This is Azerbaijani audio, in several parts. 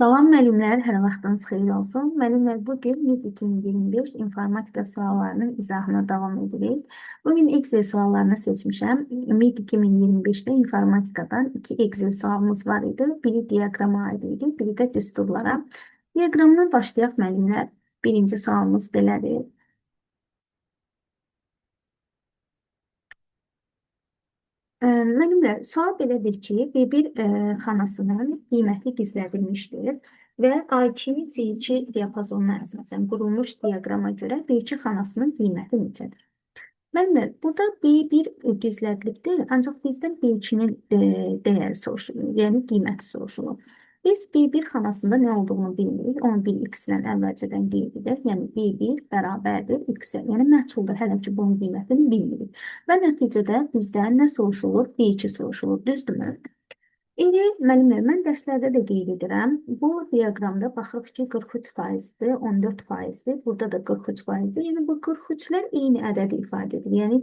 Salam müəllimlər, hər vaxtınız xeyir olsun. Müəllimlər, bugün MİT 2025 informatika suallarının izahına davam edirik. Bugün Excel suallarını seçmişəm. MİT 2025-də informatikadan iki Excel sualımız var idi. Biri diaqrama aid idi, biri də düsturlara. Diaqramdan başlayaq müəllimlər. Birinci sualımız belədir. Müəllimlər, sual belədir ki, bir xanasının qiyməti gizlədilmişdir və A2, C2 diapazonuna əsasən qurulmuş diaqrama görə B2 xanasının qiyməti neçədir? Müəllimlər, burada B1 gizlədilibdir, ancaq bizdən B2-nin dəyəri soruşulur, yəni qiyməti soruşulur. Biz B1 xanasında nə olduğunu bilmirik, onu bir x-lə əvvəlcədən qeyd edək, yəni B1 bərabərdir x-ə, yəni məchuldur, hələ ki bunun qiymətini bilmirik. Və nəticədə bizdən nə soruşulur? B2 soruşulur, düzdürmü? İndi müəllimlər, mən dərslərdə də qeyd edirəm. Bu diaqramda baxırıq ki, 43%-dir, 14%-dir. Burada da 43%-dir. Yəni bu 43-lər eyni ədədi ifadə edir. Yəni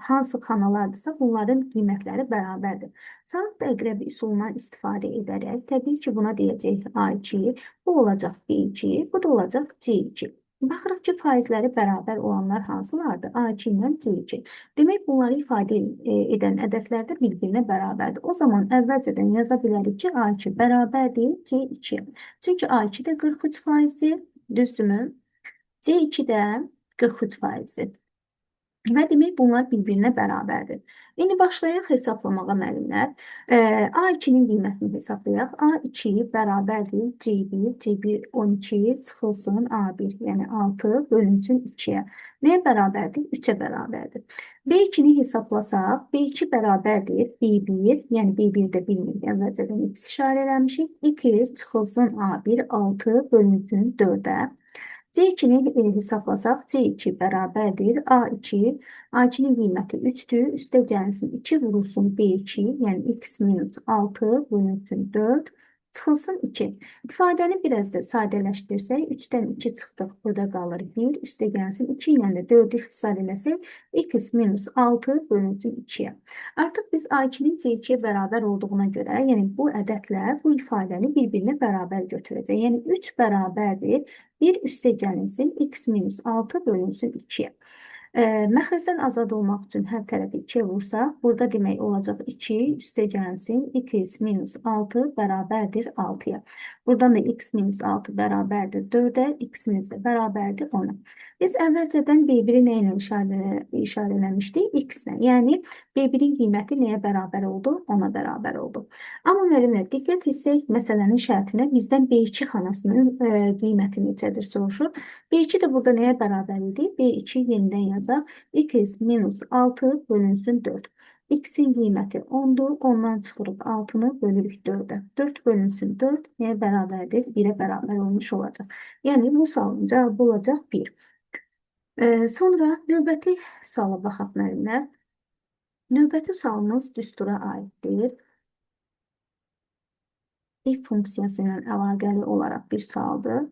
hansı xanalardırsa bunların qiymətləri bərabərdir. Saat əqrəbi üsulundan istifadə edərək təbii ki, buna deyəcək A2, bu olacaq B2, bu da olacaq C2. Baxırıq ki, faizləri bərabər olanlar hansılardır? A2 ilə C2. Demək, bunları ifadə edən ədədlər də bir-birinə bərabərdir. O zaman əvvəlcədən yaza bilərik ki, A2 bərabərdir C2. Çünki A2 də 43%-dir, düzdürmü? C2 də 43%-dir. Və demək, bunlar bir-birinə bərabərdir. İndi başlayaq hesablamağa müəllimlər. A2-nin qiymətini hesablayaq. A2 bərabərdir C1, C1 12 çıxılsın A1, yəni 6 bölünsün 2-yə. Nəyə bərabərdir? 3-ə bərabərdir. B2-ni hesablasaq, B2 bərabərdir B1, yəni B1 də bilmirik, əvvəlcədən x işarə eləmişik. 2 çıxılsın A1, 6 bölünsün 4-ə. C2-ni hesablasaq, C2 bərabərdir A2. A2-nin qiyməti 3-dür. Üstə gəlsin 2 vurulsun B2, yəni x minus 6 bölünsün 4. Çıxılsın 2. İfadəni biraz da sadələşdirsək, 3-dən 2 çıxdıq, burada qalır 1. Üstə gəlsin 2 ilə də 4-ü ixtisar eləsək, x minus 6 bölünsün 2-yə. Artıq biz A2-nin C2-yə bərabər olduğuna görə, yəni bu ədədlər bu ifadəni bir-birinə bərabər götürəcək. Yəni 3 bərabərdir. 1 üstə gəlinsin, x minus 6 bölünsün 2-yə. Məxrəcdən azad olmaq üçün hər tərəfi 2-yə vursaq, burada demək olacaq 2 üstə gəlsin, x minus 6 bərabərdir 6-ya. Buradan da x minus 6 bərabərdir 4-ə, x-imiz də bərabərdir 10-a. Biz əvvəlcədən B1-i nə ilə işarələmişdik? X-lə. Yəni, B1-in qiyməti nəyə bərabər oldu? 10-a bərabər oldu. Amma müəllimlər, diqqət etsək, məsələnin şərtinə bizdən B2 xanasının qiyməti necədir soruşur. B2 də burada nəyə bərabər idi? B2 yenidən yazaq. X minus 6 bölünsün 4. X-in qiyməti 10-dur. Ondan çıxırıq 6-nı bölürük 4-ə. 4 bölünsün 4 nəyə bərabərdir? 1-ə bərabər olmuş olacaq. Yəni, bu sualın cavabı olacaq 1. Sonra növbəti suala baxaq müəllimlər. Növbəti sualımız düstura aiddir. If funksiyası ilə əlaqəli olaraq bir sualdır.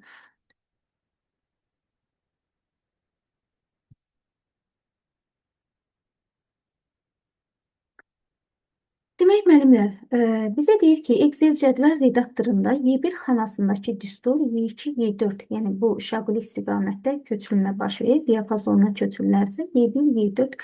Demək, müəllimlər, bizə deyir ki, Excel cədvəl redaktorunda Y1 xanasındakı düstur Y2, Y4, yəni bu şaquli istiqamətdə köçürülmə baş verir, diapazonuna köçürülərsə Y1, Y4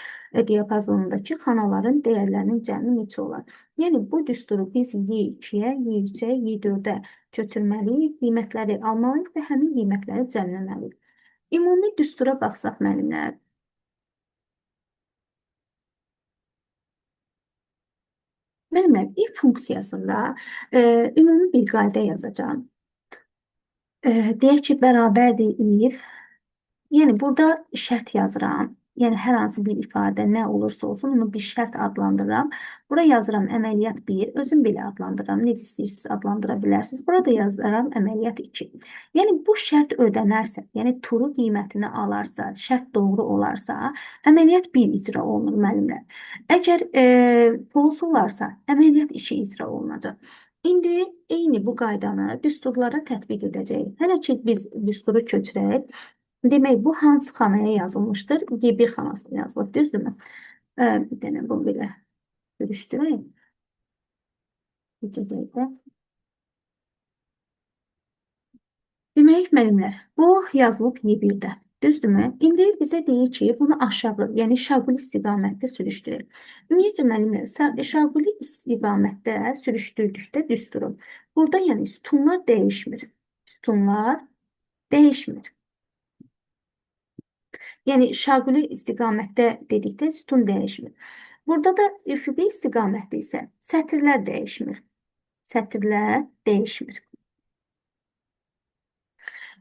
diapazonundakı xanaların dəyərlərinin cəmi neçə olar? Yəni, bu düsturu biz Y2-yə, Y3-ə, Y4-ə köçürməliyik, qiymətləri almalıyıq və həmin qiymətləri cəmləməliyik. Ümumi düstura baxsaq, müəllimlər, müəllimlər, if funksiyasında ümumi bir qayda yazacağım. Deyək ki, bərabərdir if. Yəni, burada şərt yazıram. Yəni, hər hansı bir ifadə nə olursa olsun, onu bir şərt adlandırıram. Bura yazıram əməliyyat 1, özüm belə adlandırıram. Necə istəyirsiniz adlandıra bilərsiniz. Burada yazıram əməliyyat 2. Yəni, bu şərt ödənərsə, yəni turu qiymətini alarsa, şərt doğru olarsa, əməliyyat 1 icra olunur müəllimlər. Əgər false olarsa, əməliyyat 2 icra olunacaq. İndi eyni bu qaydanı düsturlara tətbiq edəcəyik. Hələ ki, biz düsturu köçürək. Demək, bu hansı xanaya yazılmışdır? Y1 xanasına yazılır, düzdürmü? Bir dənə bunu belə görüşdürək. Necə deyək də? Demək, müəllimlər, bu yazılıb Y1-də. Düzdürmü? İndi bizə deyir ki, bunu aşağı, yəni şaquli istiqamətdə sürüşdürür. Ümumiyyətcə, müəllimlər, şaquli istiqamətdə sürüşdürdükdə düz durur. Burada yəni sütunlar dəyişmir. Sütunlar dəyişmir. Yəni şaquli istiqamətdə dedikdə sütun dəyişmir. Burada da üfüqi istiqamətdə isə sətirlər dəyişmir. Sətirlər dəyişmir.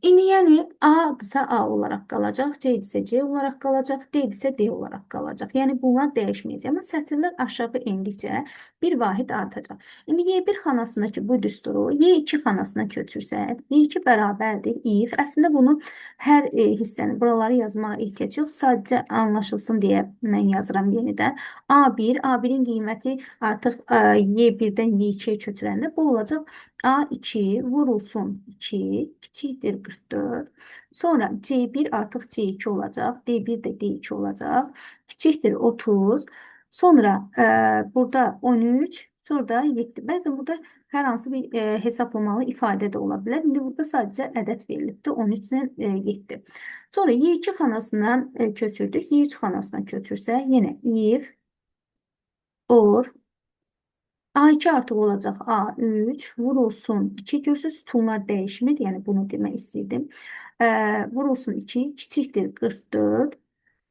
İndi yəni A-dırsa A olaraq qalacaq, C-dirsə C olaraq qalacaq, D-dirsə D olaraq qalacaq. Yəni bunlar dəyişməyəcək. Amma sətirlər aşağı endikcə bir vahid artacaq. İndi Y1 xanasındakı bu düsturu Y2 xanasına köçürsək, Y2 bərabərdir if. Əslində bunu hər hissəni buraları yazmağa ehtiyac yox. Sadəcə anlaşılsın deyə mən yazıram yenidən. A1, A1-in qiyməti artıq Y1-dən Y2-yə köçürəndə bu olacaq A2 vurulsun 2 kiçikdir 44. Sonra C1 artıq C2 olacaq. D1 də D2 olacaq. Kiçikdir 30. Sonra burada 13. Sonra da 7. Bəzən burada hər hansı bir hesablamalı ifadə də ola bilər. İndi burada sadəcə ədəd verilibdir. 13 ilə 7. Sonra Y2 xanasından köçürdük. Y3 xanasına köçürsək, yenə if or A2 artıq olacaq A3 vurulsun 2 görsünüz sütunlar dəyişmir. Yəni bunu demək istəyirdim. Vurulsun 2 kiçikdir 44.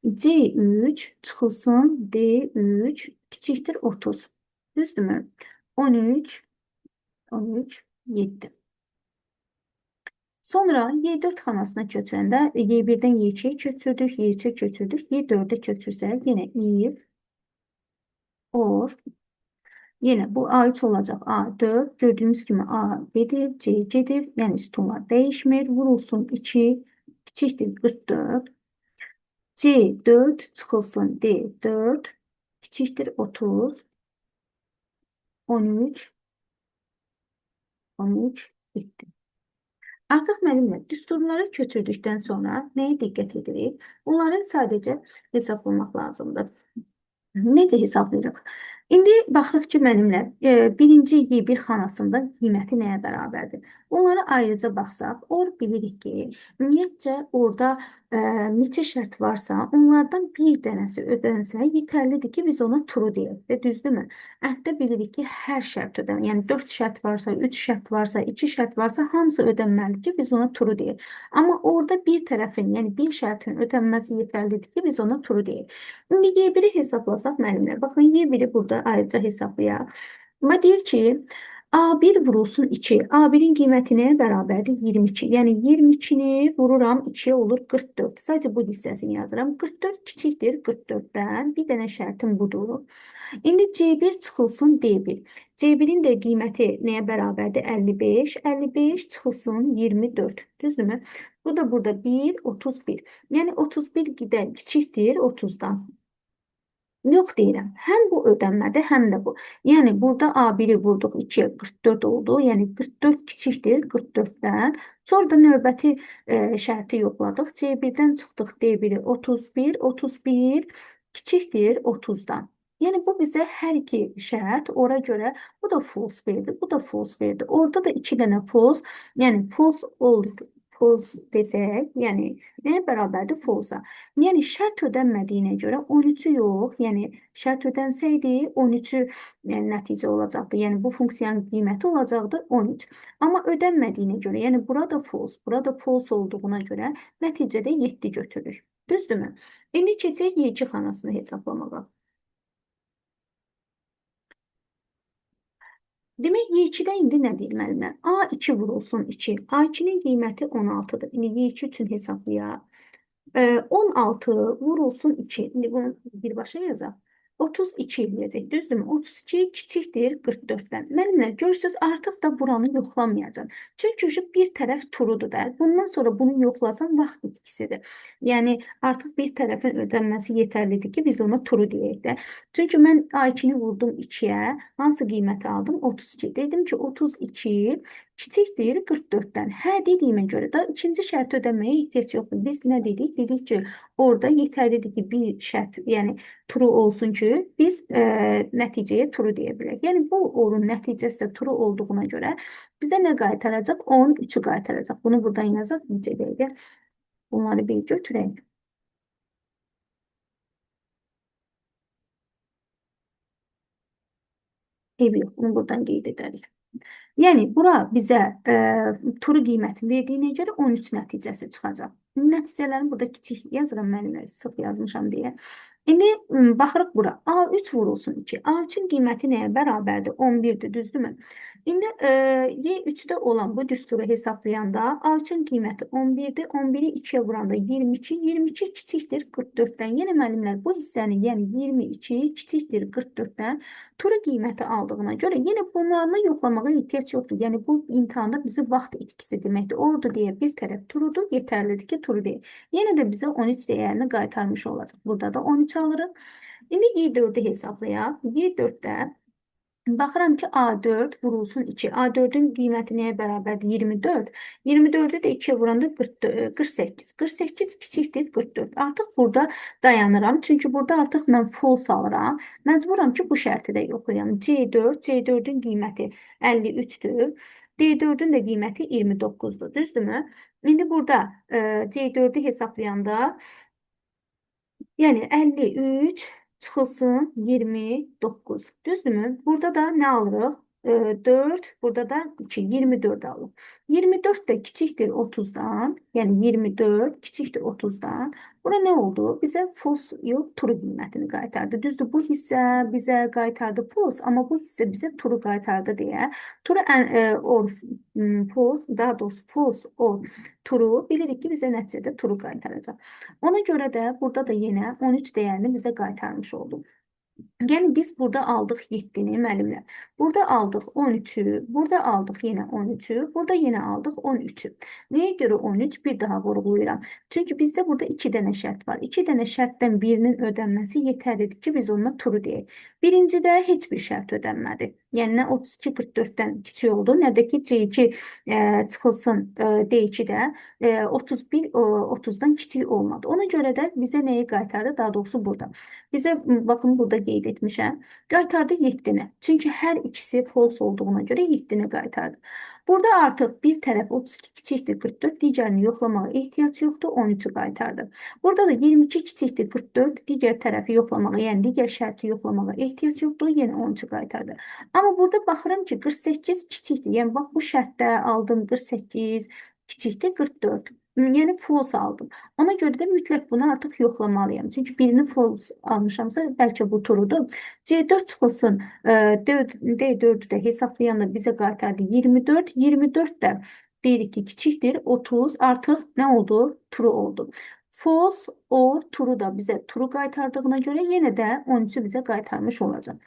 C3 çıxılsın D3 kiçikdir 30. Düzdürmü? 13 7. Sonra Y4 xanasına köçürəndə Y1-dən Y2-yə köçürdük, Y3-ə köçürdük. Y4-ə köçürsək yenə if or yenə bu A3 olacaq A4. Gördüyümüz kimi A gedir, C gedir. Yəni sütunlar dəyişmir. Vurulsun 2 kiçikdir 44. C4 çıxılsın D4 kiçikdir 30. 13 bitti. Artıq müəllimlər düsturları köçürdükdən sonra nəyə diqqət edirik? Bunları sadəcə hesablamaq lazımdır. Necə hesablayırıq? İndi baxırıq ki, müəllimlər, birinci Y1 xanasında qiyməti nəyə bərabərdir? Onlara ayrıca baxsaq, bilirik ki, ümumiyyətcə orada neçə şərt varsa, onlardan bir dənəsi ödənsə yetərlidir ki, biz ona true deyək. Və düzdürmü? Əhdə bilirik ki, hər şərt ödənir. Yəni 4 şərt varsa, 3 şərt varsa, 2 şərt varsa, hamısı ödənməlidir ki, biz ona true deyək. Amma orada bir tərəfin, yəni bir şərtin ödənməsi yetərlidir ki, biz ona true deyək. İndi Y1-i hesablasaq müəllimlər, baxın Y1-i burada ayrıca hesablayaq. Və deyir ki, A1 vurulsun 2. A1-in qiyməti nəyə bərabərdir? 22. Yəni 22-ni vururam 2-yə olur 44. Sadəcə bu hissəsini yazıram. 44 kiçikdir 44-dən. Bir dənə şərtim budur. İndi C1 çıxılsın D1. C1-in də qiyməti nəyə bərabərdir? 55. 55 çıxılsın 24. Düzdürmü? Bu da burada 1, 31. Yəni 31 qədər kiçikdir 30-dan. Yox deyirəm. Həm bu ödənmədir, həm də bu. Yəni burada A1-i vurduq 2-yə 44 oldu. Yəni 44 kiçikdir 44-dən. Sonra da növbəti şərti yoxladıq. C1-dən çıxdıq D1-i 31, 31 kiçikdir 30-dan. Yəni bu bizə hər iki şərt, ora görə bu da false verdi, bu da false verdi. Orada da 2 dənə false, yəni false oldu. False desək, yəni nəyə bərabərdir? False-a. Yəni şərt ödənmədiyinə görə 13-ü yox, yəni şərt ödənsəydi 13-ü nəticə olacaqdı. Yəni bu funksiyanın qiyməti olacaqdı 13. Amma ödənmədiyinə görə, yəni burada false olduğuna görə nəticədə 7 götürür. Düzdürmü? İndi keçək Y2 xanasını hesablamağa. Demək, Y2-də indi nə deyir müəllimlər? A2 vurulsun 2. A2-nin qiyməti 16-dır. İndi Y2 üçün hesablayaq. 16 vurulsun 2. İndi bunu birbaşa yazaq. 32 eləyəcək, düzdürmü? 32 kiçikdir 44-dən. Müəllimlər, görürsünüz, artıq da buranı yoxlamayacam. Çünki bir tərəf turudur da. Bundan sonra bunu yoxlasam vaxt itkisidir. Yəni, artıq bir tərəfin ödənməsi yetərlidir ki, biz ona turu deyək də. Çünki mən A2-ni vurdum 2-yə. Hansı qiyməti aldım? 32. Dedim ki, 32 kiçikdir 44-dən. Hə dediyimə görə də ikinci şərt ödəməyə ehtiyac yoxdur. Biz nə dedik? Dedik ki, orada yetərlidir ki, bir şərt, yəni true olsun ki, biz nəticəyə true deyə bilək. Yəni bu orun nəticəsi də true olduğuna görə bizə nə qaytaracaq? 13-ü qaytaracaq. Bunu buradan yazaq. Necə dəqiqə? Bunları bir götürək. Ev yox. Bunu buradan qeyd edərik. Yəni, bura bizə turu qiyməti verdiyinə görə 13 nəticəsi çıxacaq. Nəticələrini burada kiçik yazıram, müəllimlər sıx yazmışam deyə. İndi baxırıq bura. A3 vurulsun 2. A3-ün qiyməti nəyə bərabərdir? 11-dir, düzdürmü? İndi Y3-də olan bu düsturu hesablayanda A3-ün qiyməti 11-dir. 11-i 2-yə vuranda 22. 22 kiçikdir 44-dən. Yəni müəllimlər bu hissəni, yəni 22 kiçikdir 44-dən turu qiyməti aldığına görə yenə bunlarla yoxlamağa ehtiyac yoxdur. Yəni bu imtahanda bizi vaxt itkisi deməkdir. Orada deyə bir tərəf turudur, yeterlidir ki turu deyil. Yenə də bizə 13 dəyərini qaytarmış olacaq. Burada da 13 alırıq. İndi Y4-ü hesablayaq. Y4-də baxıram ki, A4 vurulsun 2. A4-ün qiyməti nəyə bərabərdir? 24. 24-ü də 2-yə vuranda 48. 48 kiçikdir 44. Artıq burada dayanıram. Çünki burada artıq mən false alıram. Məcburam ki, bu şərti də yoxlayam. C4-ün qiyməti 53-dür. D4-ün də qiyməti 29-dur. Düzdürmü? İndi burada C4-ü hesablayanda yəni 53 çıxılsın 29. Düzdürmü? Burada da nə alırıq? 4, burada da 2, 24 alırıq. 24 də kiçikdir 30-dan, yəni 24 kiçikdir 30-dan. Bura nə oldu? Bizə false yox, true qiymətini qaytardı. Düzdür, bu hissə bizə qaytardı false, amma bu hissə bizə true qaytardı deyə. True or false, daha doğrusu false or true bilirik ki, bizə nəticədə true qaytaracaq. Ona görə də burada da yenə 13 dəyərini bizə qaytarmış oldu. Yəni biz burada aldıq 7-ni müəllimlər. Burada aldıq 13-ü, burada aldıq yenə 13-ü, burada yenə aldıq 13-ü. Nəyə görə 13? Bir daha vurğulayıram. Çünki bizdə burada 2 dənə şərt var. 2 dənə şərtdən birinin ödənməsi yetərlidir ki, biz onunla true deyək. Birincidə heç bir şərt ödənmədi. Yəni nə 32 44-dən kiçik oldu, nə də ki C2 çıxılsın D2-də 31 30-dan kiçik olmadı. Ona görə də bizə nəyi qaytardı? Daha doğrusu burada. Bizə baxın burada qeyd etmişəm. Qaytardı 7-ni. Çünki hər ikisi false olduğuna görə 7-ni qaytardı. Burada artıq bir tərəf 32 kiçikdir 44, digərini yoxlamağa ehtiyac yoxdur, 13-ü qaytardı. Burada da 22 kiçikdir 44, digər tərəfi yoxlamağa, yəni digər şərti yoxlamağa ehtiyac yoxdur, yenə 13-ü qaytardı. Amma burada baxıram ki, 48 kiçikdir. Yəni bax bu şərtdə aldım 48 kiçikdir 44. Yəni false aldım. Ona görə də mütləq bunu artıq yoxlamalıyam. Çünki birini false almışamsa bəlkə bu turudur. C4 çıxılsın. D4-ü də hesablayanda bizə qaytardı 24. 24 də deyirik ki, kiçikdir 30. Artıq nə oldu? True oldu. False or true da bizə true qaytardığına görə yenə də 13-ü bizə qaytarmış olacaq.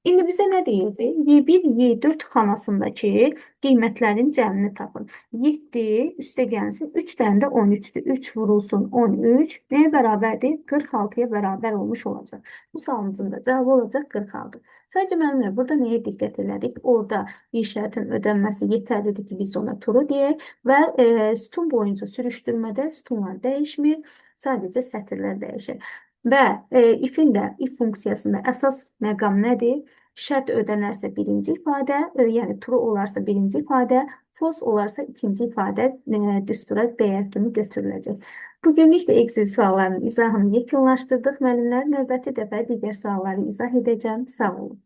İndi bizə nə deyirdi? Y1, Y4 xanasındakı qiymətlərin cəmini tapın. 7 üstə gəlsin, 3 dənə də 13-dür. 3 vurulsun 13. Nəyə bərabərdir? 46-ya bərabər olmuş olacaq. Bu sualımızın da cavabı olacaq 46. Sadəcə müəllimlər, burada nəyə diqqət elədik? Orada bir şərtin ödənməsi yetərlidir ki, biz ona true deyək və sütun boyunca sürüşdürmədə sütunlar dəyişmir, sadəcə sətirlər dəyişir. Və if-in də, if funksiyasında əsas məqam nədir? Şərt ödənərsə birinci ifadə, yəni true olarsa birinci ifadə, false olarsa ikinci ifadə düstura dəyər kimi götürüləcək. Bugünlük də Excel suallarının izahını yekunlaşdırdıq. Müəllimlər, növbəti dəfə digər sualları izah edəcəm. Sağ olun.